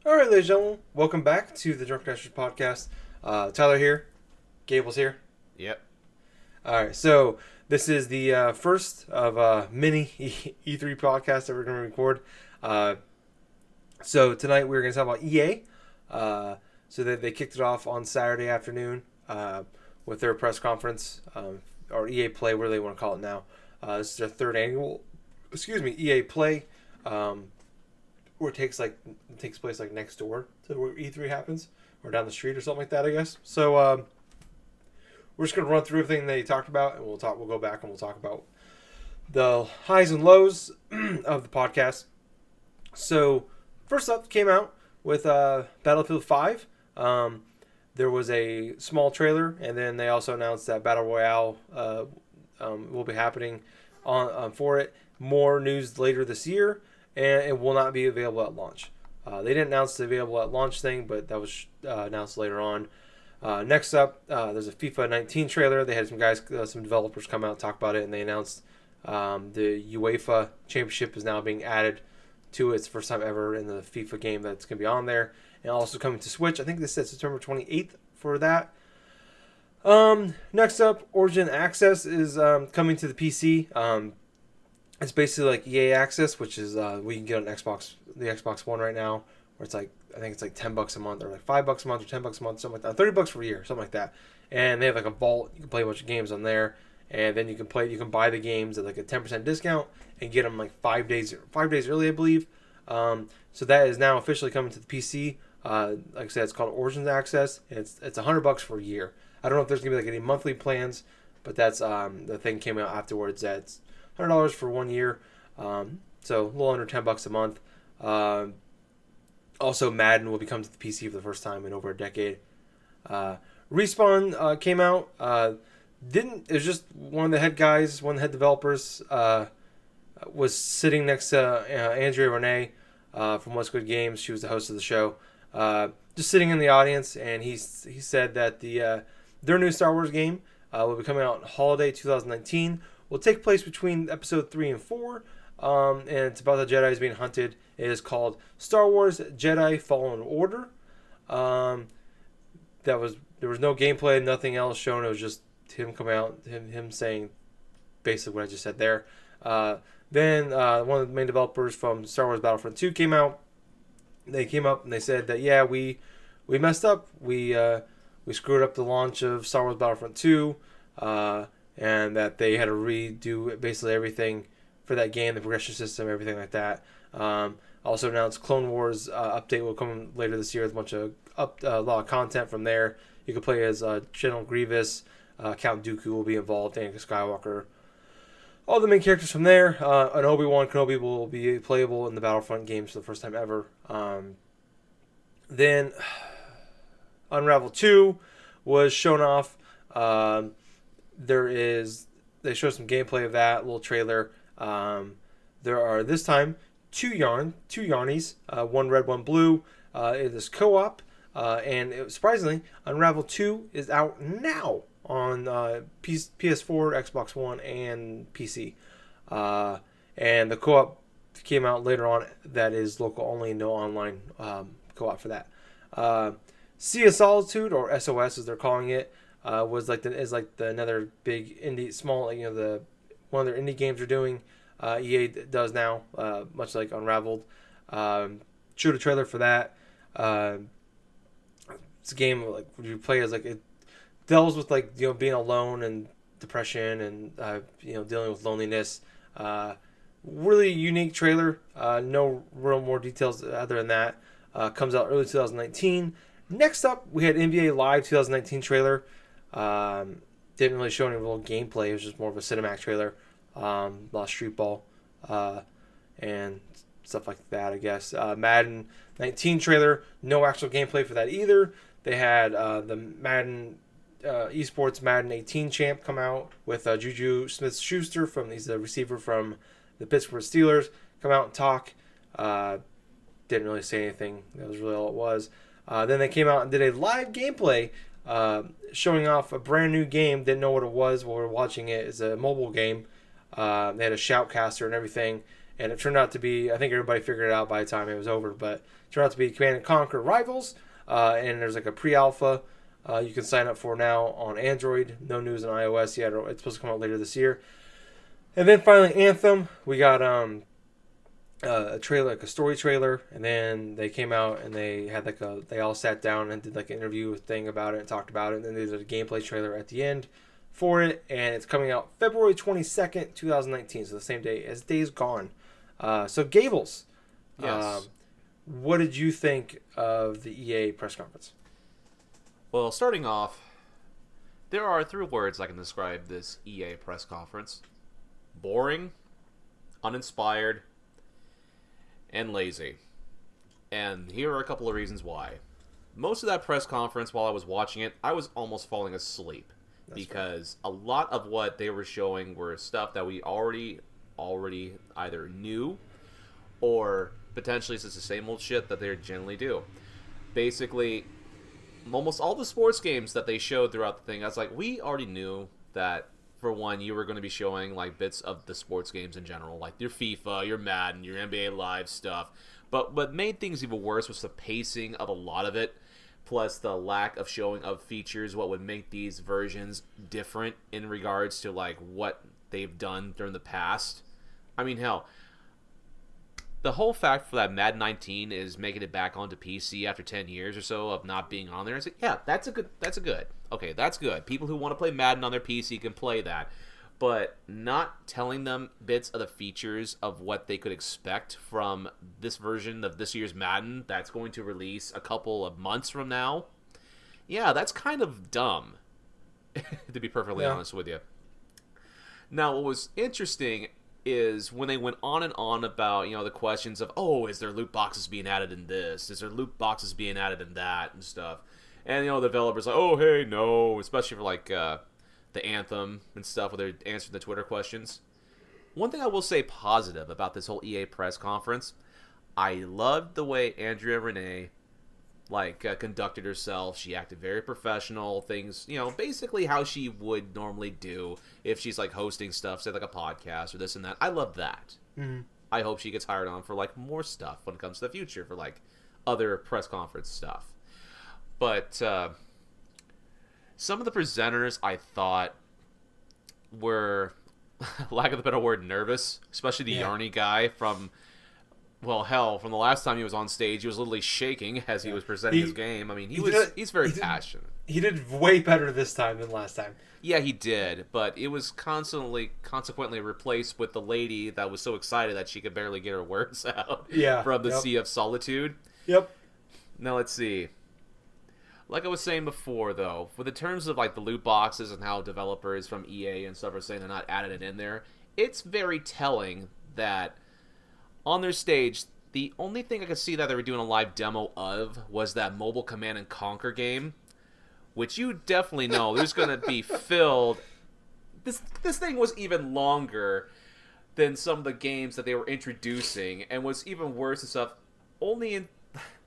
All right, ladies and gentlemen, welcome back to the Drunk Dashers podcast. Tyler here, Gables here. Yep. All right, so this is the first of mini E3 podcasts that we're going to record. So tonight we're going to talk about EA. So they kicked it off on Saturday afternoon with their press conference, or EA Play, whatever they want to call it now. This is their third annual, EA Play. Where it takes place like next door to where E3 happens, or down the street or something like that, I guess. So we're just gonna run through everything they talked about, and we'll go back and we'll talk about the highs and lows of the podcast. So first up came out with Battlefield 5. There was a small trailer, and then they also announced that Battle Royale will be happening for it. More news later this year. And it will not be available at launch. They didn't announce the available at launch thing, but that was announced later on. Next up, there's a FIFA 19 trailer. They had some developers come out and talk about it, and they announced the UEFA Championship is now being added to it. It's the first time ever in the FIFA game that's going to be on there. And also coming to Switch. I think they said September 28th for that. Next up, Origin Access is coming to the PC. It's basically like EA Access, which is we can get on the Xbox One right now, where it's like I think it's like $10 a month, or like $5 a month, or $10 a month, something like that, $30 for a year, something like that. And they have like a vault. You can play a bunch of games on there, and then you can buy the games at like a 10% discount and get them like 5 days early, I believe. So that is now officially coming to the PC. Like I said, it's called Origins Access, and it's $100 for a year. I don't know if there's gonna be like any monthly plans, but that's the thing came out afterwards. That's $100 for 1 year, so a little under $10 a month. Also, Madden will be coming to the PC for the first time in over a decade. Respawn came out. It was just one of the head guys, one of the head developers, was sitting next to Andrea Renee from What's Good Games. She was the host of the show. Just sitting in the audience, and he said that their new Star Wars game will be coming out in holiday 2019. Will take place between episode 3 and 4, and it's about the Jedi's being hunted. It is called Star Wars Jedi Fallen Order. There was no gameplay, nothing else shown. It was just him coming out, him saying basically what I just said there. Then one of the main developers from Star Wars Battlefront 2 came out. They came up and they said that we messed up. We screwed up the launch of Star Wars Battlefront 2. And that they had to redo basically everything for that game, the progression system, everything like that. Also announced Clone Wars update will come later this year with a bunch of a lot of content from there. You can play as General Grievous, Count Dooku will be involved, Anakin Skywalker. All the main characters from there. And Obi-Wan Kenobi will be playable in the Battlefront games for the first time ever. Then Unravel 2 was shown off. They show some gameplay of that, a little trailer. There are this time two Yarnies, one red, one blue. It is co-op, and surprisingly, Unravel 2 is out now on PS4, Xbox One, and PC. And the co-op came out later on. That is local only, no online co-op for that. Sea of Solitude, or SOS as they're calling it. Was like another big small one of their indie games are doing. EA does now, much like Unraveled. Shoot a trailer for that. It's a game like you play as it deals with being alone and depression and dealing with loneliness. Really unique trailer. No real more details other than that. Comes out early 2019. Next up, we had NBA Live 2019 trailer. Didn't really show any real gameplay. It was just more of a cinematic trailer. A lot of street ball and stuff like that, I guess. Madden 19 trailer. No actual gameplay for that either. They had the Madden esports Madden 18 champ come out with Juju Smith-Schuster he's a receiver from the Pittsburgh Steelers, come out and talk. Didn't really say anything. That was really all it was. Then they came out and did a live gameplay showing off a brand new game. Didn't know what it was while we were watching it. It's a mobile game. They had a shoutcaster and everything. and it turned out to be, I think everybody figured it out by the time it was over, but it turned out to be Command and Conquer Rivals, and there's like a pre-alpha you can sign up for now on Android. No news on iOS yet. It's supposed to come out later this year. And then finally Anthem, we got a trailer, like a story trailer, and then they came out and they had they all sat down and did like an interview thing about it and talked about it, and then they did a gameplay trailer at the end for it, and it's coming out February 22nd, 2019, so the same day as Days Gone. So Gables, Yes. what did you think of the EA press conference? Well, starting off, there are 3 words I can describe this EA press conference. Boring, uninspired, and lazy. And here are a couple of reasons why. Most of that press conference, while I was watching it, I was almost falling asleep. Because a lot of what they were showing were stuff that we already either knew, or potentially it's just the same old shit that they generally do. Basically, almost all the sports games that they showed throughout the thing, I was like, we already knew that, for one, you were going to be showing like bits of the sports games in general, like your FIFA, your Madden, your NBA Live stuff. But what made things even worse was the pacing of a lot of it, plus the lack of showing of features, what would make these versions different in regards to like what they've done during the past. I mean, hell, the whole fact for that Madden 19 is making it back onto PC after 10 years or so of not being on there. It's like, yeah, that's good. People who want to play Madden on their PC can play that. But not telling them bits of the features of what they could expect from this version of this year's Madden that's going to release a couple of months from now, yeah, that's kind of dumb, to be perfectly honest with you. Now, what was interesting is when they went on and on about, the questions of, oh, is there loot boxes being added in this? Is there loot boxes being added in that and stuff? And, the developers like, oh, hey, no, especially for, like, the Anthem and stuff where they're answering the Twitter questions. One thing I will say positive about this whole EA press conference, I loved the way Andrea Renee conducted herself. She acted very professional. Things, basically how she would normally do if she's like hosting stuff, say like a podcast or this and that. I love that. Mm-hmm. I hope she gets hired on for like more stuff when it comes to the future for like other press conference stuff. But some of the presenters I thought were, lack of a better word, nervous, especially the Yarny guy from the last time he was on stage, he was literally shaking as he was presenting his game. I mean, he's very passionate. He did way better this time than last time. Yeah, he did, but it was consequently replaced with the lady that was so excited that she could barely get her words out from the Sea of Solitude. Yep. Now, let's see. Like I was saying before, though, for the terms of like the loot boxes and how developers from EA and stuff are saying they're not adding it in there, it's very telling that on their stage, the only thing I could see that they were doing a live demo of was that mobile Command and Conquer game, which you definitely know there's going to be filled. This thing was even longer than some of the games that they were introducing, and was even worse and stuff.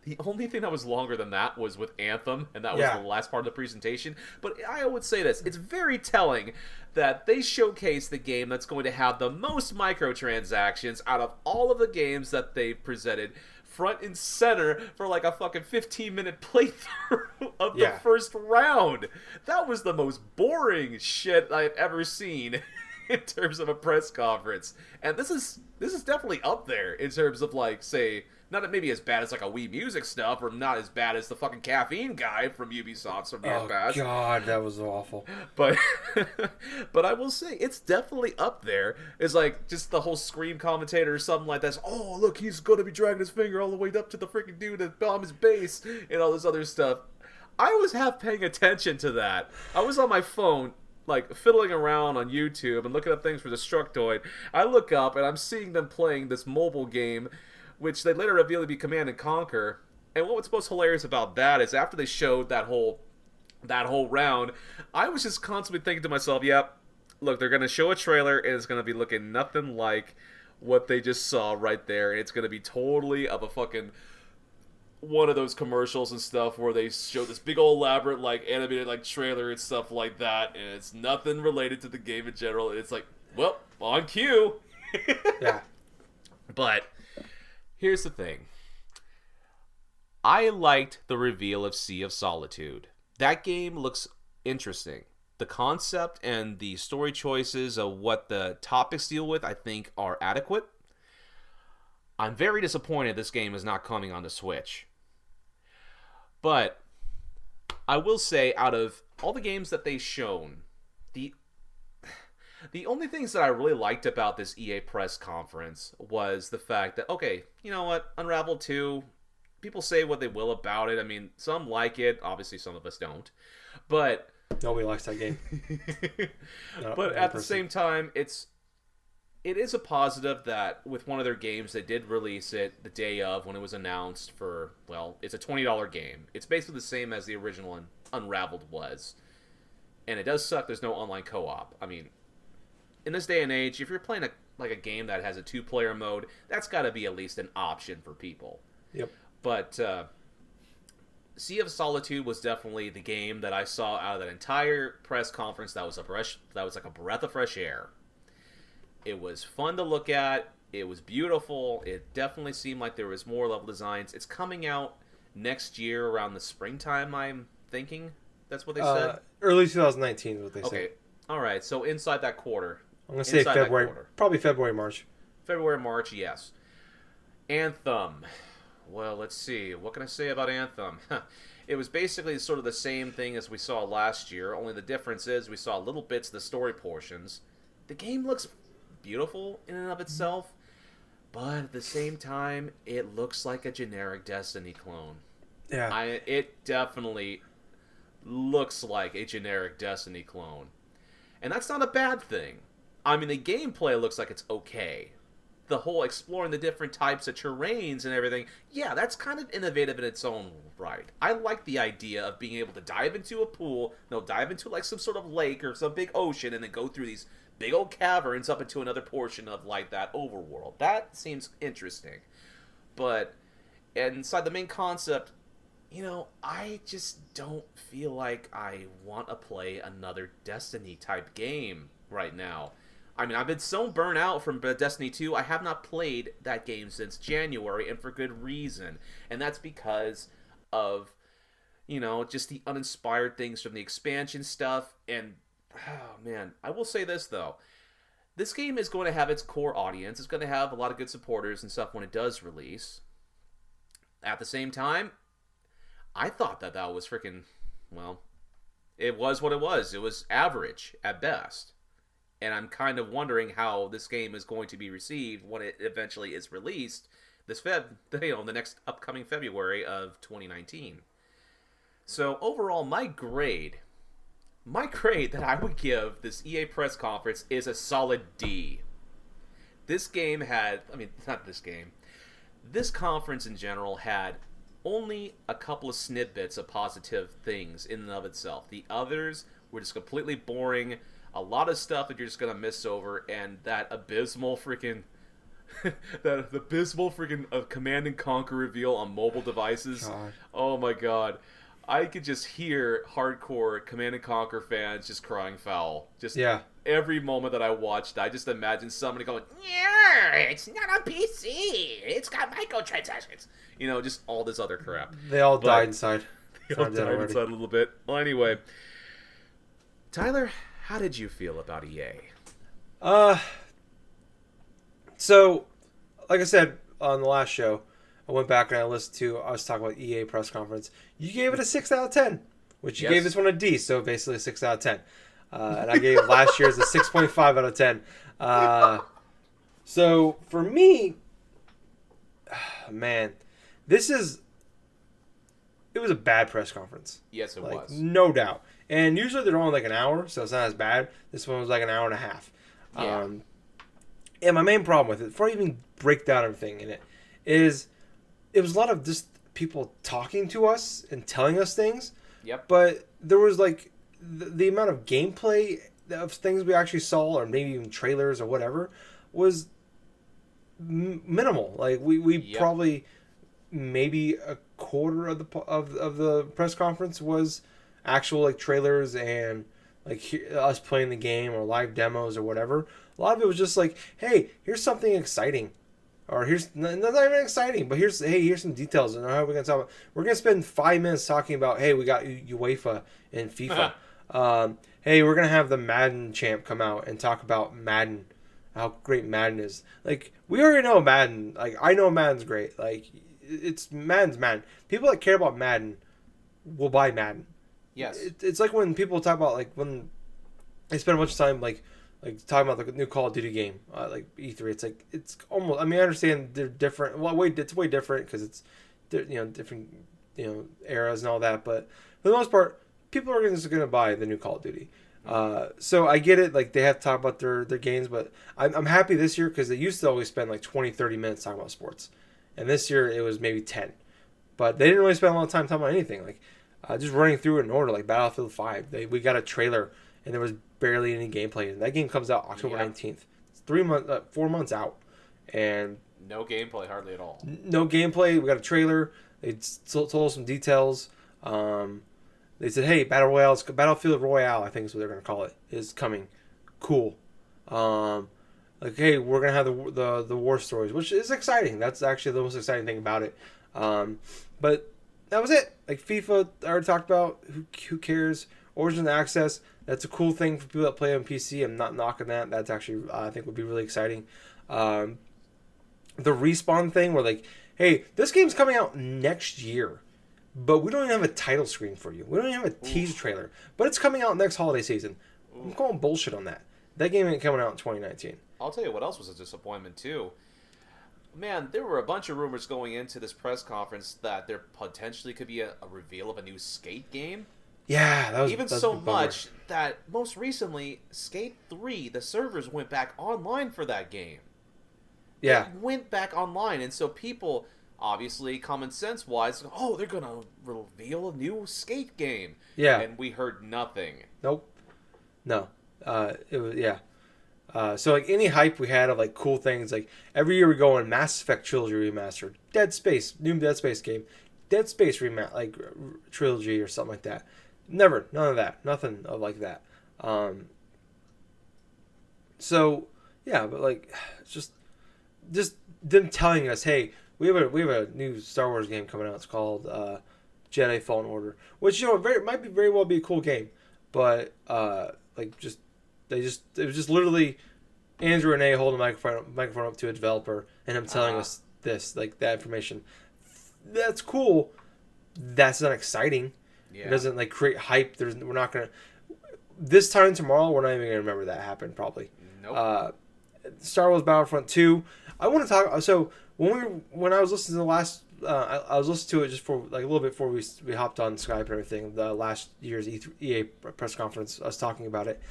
The only thing that was longer than that was with Anthem, and that was the last part of the presentation. But I would say this. It's very telling that they showcase the game that's going to have the most microtransactions out of all of the games that they presented front and center for like a fucking 15-minute playthrough of the first round. That was the most boring shit I've ever seen in terms of a press conference. And this is definitely up there in terms of like, say, not maybe as bad as like a Wii Music stuff, or not as bad as the fucking Caffeine guy from Ubisoft from years past. Oh god, that was awful. But I will say it's definitely up there. It's like just the whole Scream commentator or something like that. Oh look, he's gonna be dragging his finger all the way up to the freaking dude to bomb his base and all this other stuff. I was half paying attention to that. I was on my phone, like fiddling around on YouTube and looking up things for Destructoid. I look up and I'm seeing them playing this mobile game, which they later revealed to be Command and Conquer. And what was most hilarious about that is after they showed that whole round, I was just constantly thinking to myself, yep, look, they're going to show a trailer and it's going to be looking nothing like what they just saw right there. And it's going to be totally of a fucking one of those commercials and stuff where they show this big old elaborate like animated like trailer and stuff like that. And it's nothing related to the game in general. And it's like, well, on cue. Yeah. But here's the thing. I liked the reveal of Sea of Solitude. That game looks interesting. The concept and the story choices of what the topics deal with, I think, are adequate. I'm very disappointed this game is not coming on the Switch. But I will say, out of all the games that they've shown, the only things that I really liked about this EA press conference was the fact that, okay, you know what, Unravel 2, people say what they will about it. I mean, some like it. Obviously, some of us don't. But nobody likes that game. But at the same time, it is a positive that with one of their games, they did release it the day of when it was announced for, well, it's a $20 game. It's basically the same as the original Unraveled was. And it does suck there's no online co-op. I mean, in this day and age, if you're playing a game that has a 2-player mode, that's got to be at least an option for people. Yep. But Sea of Solitude was definitely the game that I saw out of that entire press conference that was like a breath of fresh air. It was fun to look at. It was beautiful. It definitely seemed like there was more level designs. It's coming out next year around the springtime, I'm thinking. That's what they said? Early 2019 is what they said. Okay. All right. So inside that quarter. I'm going to say February. Probably February, March. February, March, yes. Anthem. Well, let's see. What can I say about Anthem? It was basically sort of the same thing as we saw last year, only the difference is we saw little bits of the story portions. The game looks beautiful in and of itself, but at the same time, it looks like a generic Destiny clone. Yeah. It definitely looks like a generic Destiny clone. And that's not a bad thing. I mean, the gameplay looks like it's okay. The whole exploring the different types of terrains and everything, yeah, that's kind of innovative in its own right. I like the idea of being able to dive into a pool, dive into like some sort of lake or some big ocean and then go through these big old caverns up into another portion of like that overworld. That seems interesting. But inside the main concept, I just don't feel like I want to play another Destiny type game right now. I mean, I've been so burnt out from Destiny 2, I have not played that game since January, and for good reason. And that's because of, just the uninspired things from the expansion stuff. And, oh man, I will say this, though. This game is going to have its core audience. It's going to have a lot of good supporters and stuff when it does release. At the same time, I thought that was freaking, well, it was what it was. It was average at best. And I'm kind of wondering how this game is going to be received when it eventually is released the next upcoming February of 2019. So overall, my grade that I would give this EA press conference is a solid D. This conference in general had only a couple of snippets of positive things in and of itself. The others were just completely boring. A lot of stuff that you're just gonna miss over, and that abysmal freaking Command and Conquer reveal on mobile devices. God. Oh my god, I could just hear hardcore Command and Conquer fans just crying foul. Just every moment that I watched, I just imagine somebody going, "Yeah, it's not a PC. It's got microtransactions." Just all this other crap. They all died inside. They all died inside a little bit. Well, anyway, Tyler, how did you feel about EA? So, like I said on the last show, I went back and I was talking about EA press conference. You gave it a 6 out of 10, which you gave this one a D, so basically a 6 out of 10. And I gave last year's a 6.5 out of 10. So, for me, man, it was a bad press conference. Yes, it was. No doubt. And usually they're only like an hour, so it's not as bad. This one was like an hour and a half. Yeah. And my main problem with it, before I even break down everything in it, is it was a lot of just people talking to us and telling us things. Yep. But there was like the amount of gameplay of things we actually saw, or maybe even trailers or whatever, was minimal. Like we probably maybe a quarter of the press conference was actual like trailers and like us playing the game or live demos or whatever. A lot of it was just like, hey, here's something exciting. Or here's that's not even exciting, but here's some details and how we're gonna talk about. We're gonna spend 5 minutes talking about we got UEFA and FIFA. Hey, we're gonna have the Madden champ come out and talk about Madden, how great Madden is. Like we already know Madden. Like I know Madden's great. Like it's Madden's Madden. People that care about Madden will buy Madden. Yes. It's like when people talk about like when they spend a bunch of time like talking about the new Call of Duty game, like E3. It's like it's almost. I mean, I understand they're different. Well, it's way different because it's different eras and all that. But for the most part, people are just going to buy the new Call of Duty. So I get it. Like they have to talk about their games, but I'm happy this year because they used to always spend like 20, 30 minutes talking about sports, and this year it was maybe 10. But they didn't really spend a lot of time talking about anything. Like just running through it in order, like Battlefield 5. We got a trailer and there was barely any gameplay. And that game comes out October 19th. It's 4 months out, and no gameplay hardly at all. No gameplay. We got a trailer. They told us some details. They said, "Hey, Battlefield Royale, I think is what they're gonna call it, is coming. Cool. Hey, we're gonna have the war stories, which is exciting. That's actually the most exciting thing about it. But that was it. Like FIFA, I already talked about. Who cares? Origin Access. That's a cool thing for people that play on PC. I'm not knocking that. That's actually I think would be really exciting. The Respawn thing, where like, hey, this game's coming out next year, but we don't even have a title screen for you. We don't even have a teaser trailer, but it's coming out next holiday season. I'm calling bullshit on that. That game ain't coming out in 2019. I'll tell you what else was a disappointment too. Man, there were a bunch of rumors going into this press conference that there potentially could be a reveal of a new Skate game. Yeah, that was even that's so a bummer. much that most recently, Skate 3, the servers went back online for that game. Yeah, it went back online, and so people, obviously, common sense wise, they're gonna reveal a new Skate game. Yeah, and we heard nothing. Nope. No. It was so like any hype we had of like cool things, like every year we go on Mass Effect Trilogy Remastered, Dead Space, new Dead Space game, Dead Space trilogy or something like that. None of that, nothing of like that. So yeah, but like just them telling us, hey, we have a new Star Wars game coming out. It's called Jedi Fallen Order, which might be very well be a cool game, but it was just literally Andrew and A holding a microphone up to a developer and him telling us that information. That's cool. That's not exciting. Yeah. It doesn't like create hype. We're not gonna. This time tomorrow, we're not even gonna remember that happened. Probably. Nope. Star Wars Battlefront 2. I want to talk. So when I was listening to the last, I was listening to it just for like a little bit before we hopped on Skype and everything. The last year's EA press conference, I was talking about it,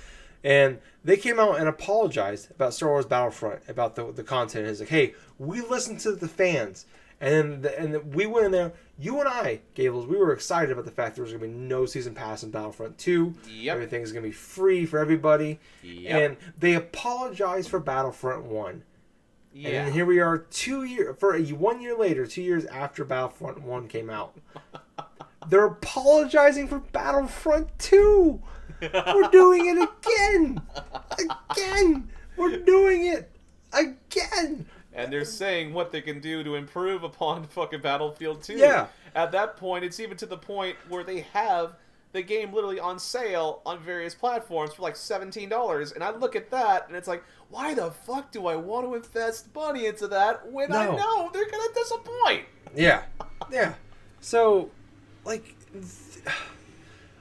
and they came out and apologized about Star Wars Battlefront, about the content. It's like, hey, we listened to the fans. And then we went in there. You and I, Gables, we were excited about the fact there was going to be no season pass in Battlefront 2. Yep. Everything's going to be free for everybody. Yep. And they apologized for Battlefront 1. Yeah. And then here we are 1 year later, 2 years after Battlefront 1 came out. They're apologizing for Battlefront 2. We're doing it again. Again. We're doing it again. And they're saying what they can do to improve upon fucking Battlefield 2. Yeah. At that point, it's even to the point where they have the game literally on sale on various platforms for like $17. And I look at that, and it's like, why the fuck do I want to invest money into that when I know they're going to disappoint? Yeah. Yeah. So, like,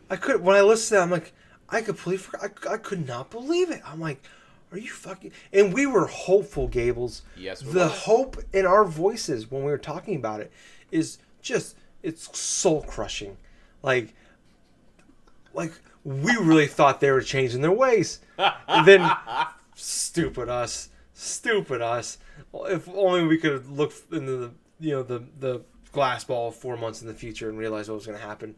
when I listened to that, I'm like, I completely forgot. I could not believe it. I'm like, are you fucking... And we were hopeful, Gables. Yes, we The were. hope in our voices when we were talking about it is just... It's soul-crushing. Like, we really thought they were changing their ways. And then, stupid us. If only we could look into the glass ball 4 months in the future and realize what was going to happen.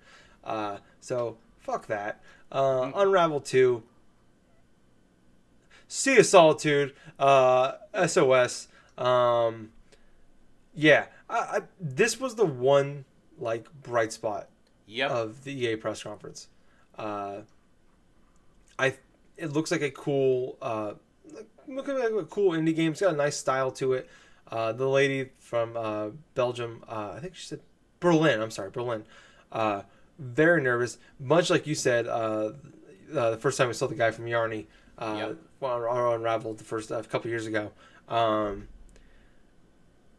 So, fuck that. Unravel 2... Sea of Solitude, SOS. Yeah, this was the one like bright spot of the EA press conference. It looks like a cool, looking like a cool indie game. It's got a nice style to it. The lady from Belgium, I think she said Berlin. I'm sorry, Berlin. Very nervous, much like you said. The first time we saw the guy from Yarny, Unraveled the first a couple years ago.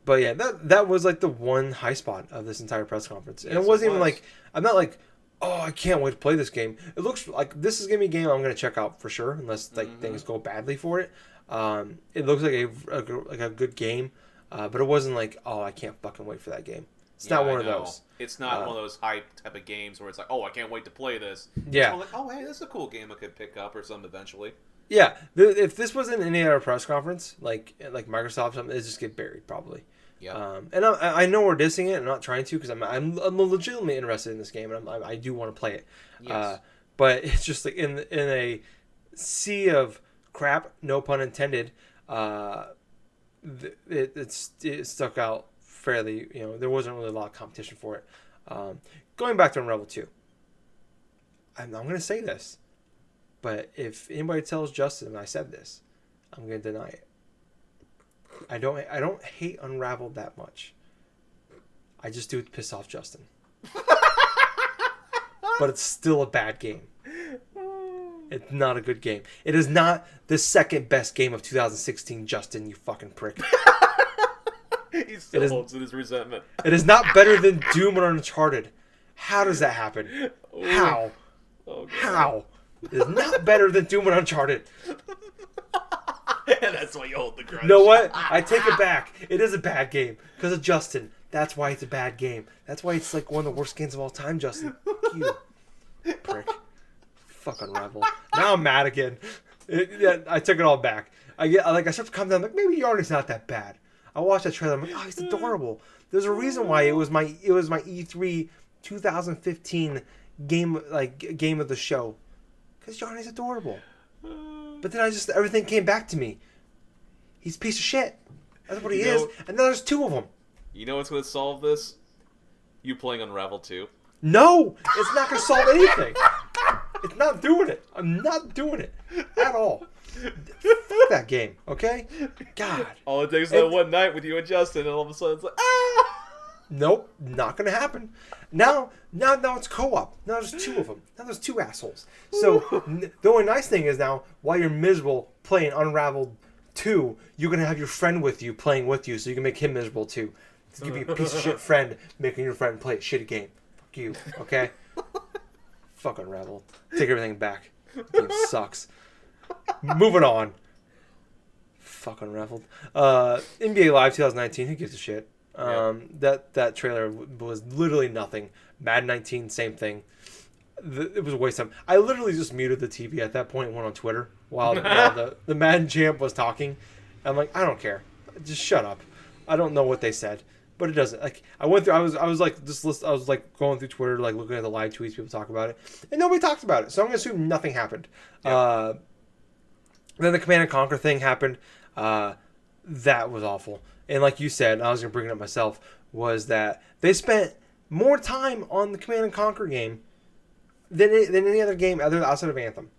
But yeah, that was like the one high spot of this entire press conference, and Yes, it wasn't it even was. like I'm not like, oh, I can't wait to play this game. It looks like this is gonna be a game I'm gonna check out for sure, unless like things go badly for it. It looks like a good game, but it wasn't like, oh, I can't fucking wait for that game. It's not one of those. It's not one of those hype type of games where it's like, oh, I can't wait to play this. Yeah. It's more like, oh, hey, this is a cool game I could pick up or something eventually. Yeah, if this wasn't any other press conference, like Microsoft, something, it'd just get buried probably. Yeah. And I know we're dissing it. I'm not trying to because I'm legitimately interested in this game and I do want to play it. Yes. But it's just like in a sea of crap, no pun intended. It stuck out fairly. There wasn't really a lot of competition for it. Going back to Unravel 2, I'm going to say this, but if anybody tells Justin I said this, I'm going to deny it. I don't hate Unraveled that much. I just do it to piss off Justin. But it's still a bad game. It's not a good game. It is not the second best game of 2016, Justin, you fucking prick. He still holds in his resentment. It is not better than Doom or Uncharted. How does that happen? Ooh. How? Oh, God. How? It is not better than Doom and Uncharted. And that's why you hold the grudge. You know what? I take it back. It is a bad game because of Justin. That's why it's a bad game. That's why it's like one of the worst games of all time, Justin. Fuck you, prick. Fuck Unravel. Now I'm mad again. I took it all back. I start to calm down. Like maybe Yarny's not that bad. I watched that trailer. I'm like, oh, he's adorable. There's a reason why it was my E3 2015 game of the show. Because Yarny's adorable. But then everything came back to me. He's a piece of shit. That's what he is. And now there's two of them. You know what's going to solve this? You playing Unravel 2. No! It's not going to solve anything. It's not doing it. I'm not doing it. At all. Fuck that game, okay? God. All it takes is that one night with you and Justin, and all of a sudden it's like, ah! Nope, not gonna happen. Now it's co-op. Now there's two of them. Now there's two assholes. So the only nice thing is now, while you're miserable playing Unraveled 2, you're gonna have your friend with you playing with you, so you can make him miserable too. It's gonna be a piece of shit friend making your friend play a shitty game. Fuck you, okay? Fuck Unraveled. Take everything back. Game sucks. Moving on. Fuck Unraveled. NBA Live 2019. Who gives a shit? That trailer was literally nothing. Madden 19, same thing. It was a waste of time. I literally just muted the TV at that point and went on Twitter while the Madden champ was talking. I'm like, I don't care. Just shut up. I don't know what they said, but it doesn't. Like I went through. I was like going through Twitter, like looking at the live tweets, people talk about it, and nobody talked about it. So I'm gonna assume nothing happened. Yeah. Then the Command and Conquer thing happened. That was awful. And like you said, I was going to bring it up myself, was that they spent more time on the Command and Conquer game than any other game outside of Anthem.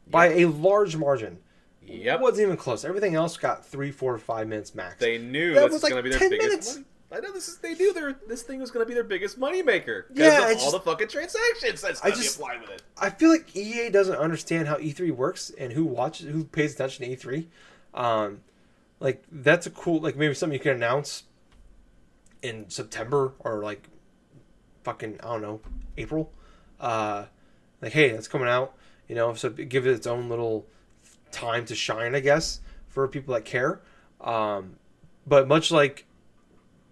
Yep. By a large margin. Yep. It wasn't even close. Everything else got 3, 4, 5 minutes max. They knew that this was was like going to be their 10 biggest minutes. money. I know they knew this thing was going to be their biggest moneymaker. Yeah, of all the fucking transactions that's going to be applied with it. I feel like EA doesn't understand how E3 works and who pays attention to E3. Like that's a cool, like maybe something you can announce in September or like fucking, I don't know, April. Like, hey, that's coming out, so give it its own little time to shine, I guess, for people that care. But much like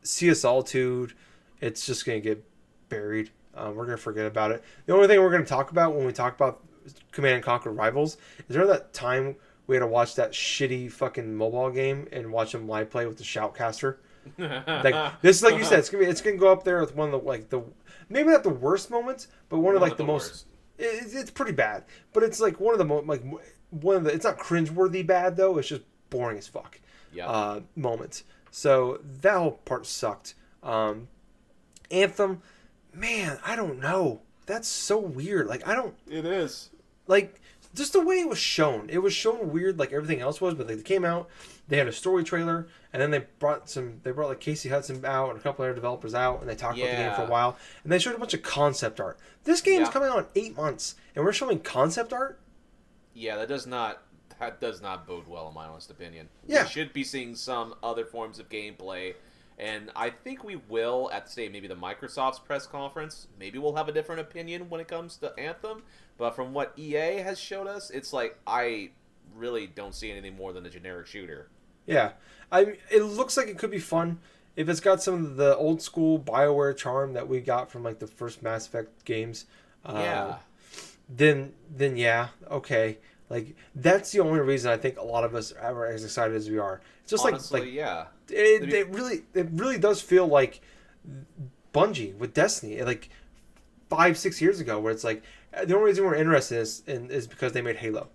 Sea of Solitude, it's just going to get buried. We're going to forget about it. The only thing we're going to talk about when we talk about Command and Conquer Rivals is there that time we had to watch that shitty fucking mobile game and watch them live play with the Shoutcaster. Like this, like you said, it's gonna go up there with one of the maybe not the worst moments, but one of the most. It's pretty bad, but it's like one of the it's not cringeworthy bad though. It's just boring as fuck. Yeah. Moments. So that whole part sucked. Anthem, man, I don't know. That's so weird. Like I don't. It is. Like just the way it was shown. It was shown weird like everything else was, but like, they came out, they had a story trailer, and then they brought like Casey Hudson out and a couple other developers out, and they talked about the game for a while, and they showed a bunch of concept art. This game's coming out in 8 months, and we're showing concept art? Yeah, that does not bode well in my honest opinion. Yeah. We should be seeing some other forms of gameplay. And I think we will at say maybe the Microsoft's press conference. Maybe we'll have a different opinion when it comes to Anthem. But from what EA has showed us, it's like I really don't see anything more than a generic shooter. Yeah, it looks like it could be fun if it's got some of the old school BioWare charm that we got from like the first Mass Effect games. Then yeah, okay. Like that's the only reason I think a lot of us are as excited as we are. It's just honestly, like yeah. It really does feel like Bungie with Destiny, like 5-6 years ago, where it's like the only reason we're interested is because they made Halo,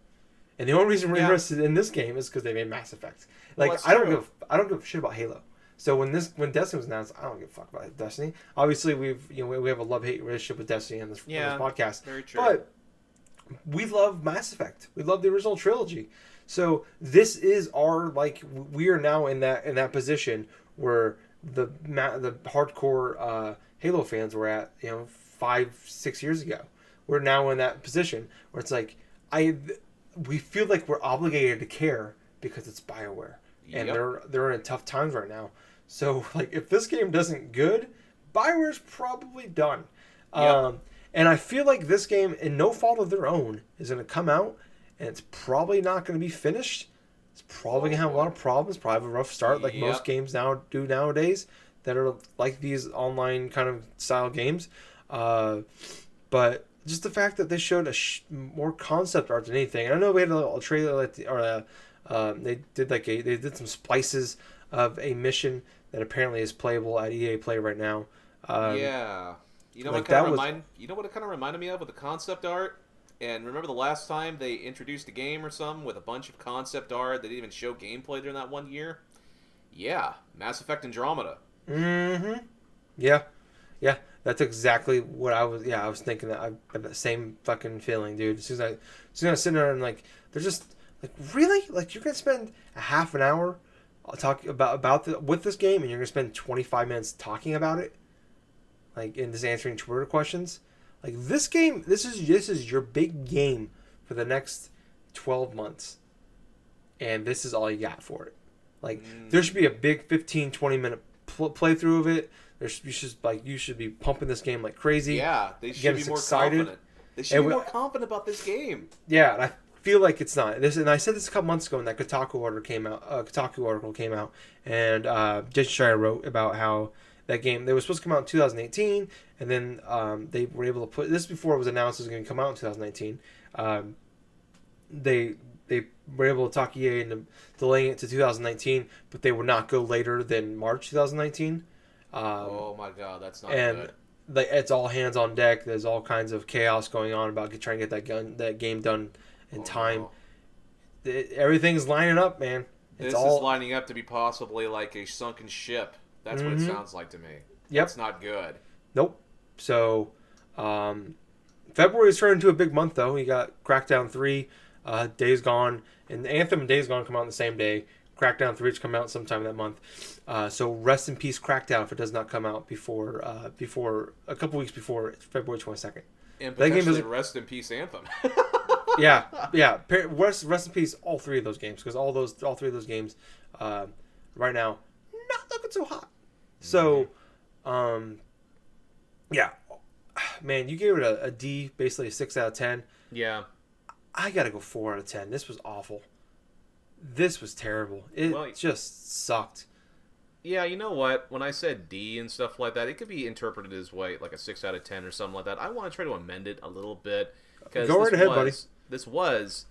and the only reason we're interested in this game is because they made Mass Effect. Like well, I don't give a shit about Halo. So when Destiny was announced, I don't give a fuck about Destiny. Obviously, we have a love-hate relationship with Destiny on this podcast. Very true. But we love Mass Effect. We love the original trilogy. So this is our we are now in that position where the hardcore Halo fans were at 5-6 years ago. We're now in that position where it's like we feel like we're obligated to care because it's BioWare and they're in tough times right now. So like if this game doesn't good, BioWare's probably done. And I feel like this game, in no fault of their own, is going to come out, and it's probably not going to be finished. It's probably going to have a lot of problems, probably have a rough start, like most games do nowadays that are like these online kind of style games. But just the fact that they showed more concept art than anything. And I know we had a trailer, they did some splices of a mission that apparently is playable at EA Play right now. You know what it kind of reminded me of with the concept art? And remember the last time they introduced a game or something with a bunch of concept art that didn't even show gameplay during that 1 year? Yeah, Mass Effect Andromeda. Mm-hmm. Yeah. Yeah, that's exactly what I was thinking. That I have the same fucking feeling, dude. As soon as I sit there and they're just like, really? Like you're gonna spend a half an hour talking with this game, and you're gonna spend 25 minutes talking about it? Like in just answering Twitter questions, like this game, this is your big game for the next 12 months, and this is all you got for it. Like there should be a big 15-20 minute playthrough of it. You should be pumping this game like crazy. Yeah, they should be more confident. They should be more confident about this game. Yeah, and I feel like it's not this. And I said this a couple months ago when that Kotaku article came out, and Jason Schreier wrote about how that game, they were supposed to come out in 2018, and then they were able to put this before it was announced it was going to come out in 2019. They were able to talk EA into delaying it to 2019, but they would not go later than March 2019. Oh my god, that's not good. It's all hands on deck. There's all kinds of chaos going on about trying to get that game done in time. No. Everything's lining up, man. This is lining up to be possibly like a sunken ship. That's what it sounds like to me. Yep. That's not good. Nope. So, February is turning into a big month, though. You got Crackdown 3, Days Gone, and Anthem and Days Gone come out on the same day. Crackdown 3 come out sometime that month. So rest in peace, Crackdown, if it does not come out before a couple weeks before February 22nd. And potentially rest in peace, Anthem. yeah. Rest in peace, all three of those games, because all three of those games, right now, not looking so hot. So, yeah, man, you gave it a D, basically a 6 out of 10. Yeah, I gotta go 4 out of 10. This was awful. This was terrible. It just sucked. Yeah, you know what? When I said D and stuff like that, it could be interpreted as like a 6 out of 10 or something like that. I want to try to amend it a little bit. Go right ahead, buddy. This was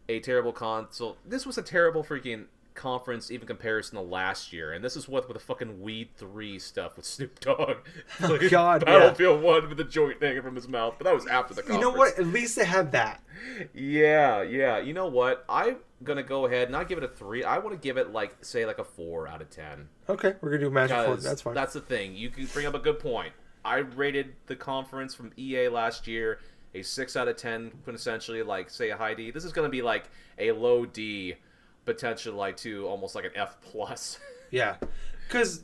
a terrible console. This was a terrible freaking conference, even comparison to last year. And this is what with the fucking Weed 3 stuff with Snoop Dogg. Oh, God, Battlefield 1 with the joint hanging from his mouth. But that was after the conference. You know what? At least they had that. Yeah. You know what? I'm going to go ahead and not give it a 3. I want to give it, say a 4 out of 10. Okay, we're going to do Magic 4. That's fine. That's the thing. You can bring up a good point. I rated the conference from EA last year a 6 out of 10, quintessentially, like, say, a high D. This is going to be like a low D, potentially like to almost like an F+. Yeah. Because,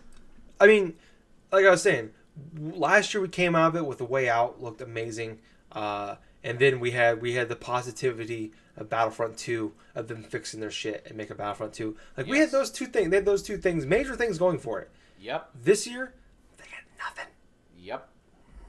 I mean, like I was saying, last year we came out of it with The Way Out, looked amazing. And then we had the positivity of Battlefront 2, of them fixing their shit and making Battlefront 2. Like, we had those two things. They had those two things, major things going for it. Yep. This year, they got nothing. Yep.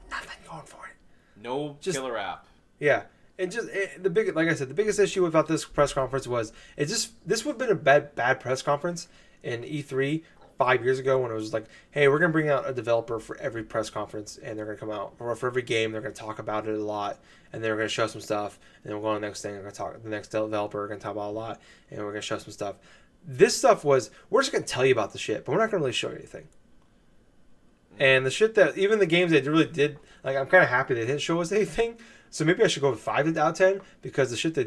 Nothing going for it. No killer app. Yeah. And just like I said, the biggest issue about this press conference was this would have been a bad press conference in E3 5 years ago when it was like, hey, we're gonna bring out a developer for every press conference and they're gonna come out, or for every game they're gonna talk about it a lot and they're gonna show some stuff and then we'll go on the next thing. We're gonna talk the next developer, we're gonna talk about a lot and we're gonna show some stuff. This stuff was, we're just gonna tell you about the shit, but we're not gonna really show you anything. And the shit that even the games they really did, like, I'm kind of happy they didn't show us anything. So maybe I should go with 5 out of 10 because the shit they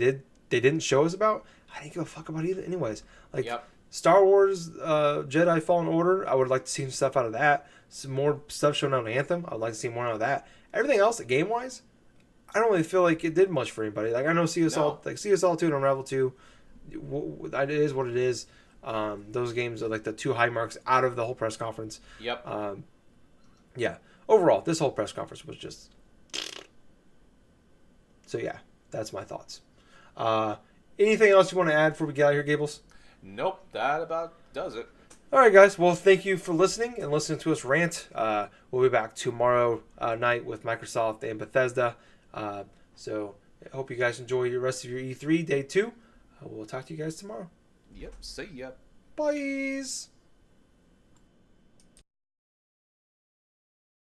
didn't show us about, I didn't give a fuck about either. Anyways, like Star Wars Jedi Fallen Order, I would like to see some stuff out of that. Some more stuff shown on Anthem, I would like to see more out of that. Everything else, game wise, I don't really feel like it did much for anybody. Like, I know CSL 2 and Unravel 2, it is what it is. Those games are like the 2 high marks out of the whole press conference. Yep. Yeah. Overall, this whole press conference was just. So yeah, that's my thoughts. Anything else you want to add before we get out of here, Gables? Nope, that about does it. All right, guys. Well, thank you for listening and listening to us rant. We'll be back tomorrow night with Microsoft and Bethesda. So I hope you guys enjoy the rest of your E3 day 2. We'll talk to you guys tomorrow. Yep. See ya. Bye.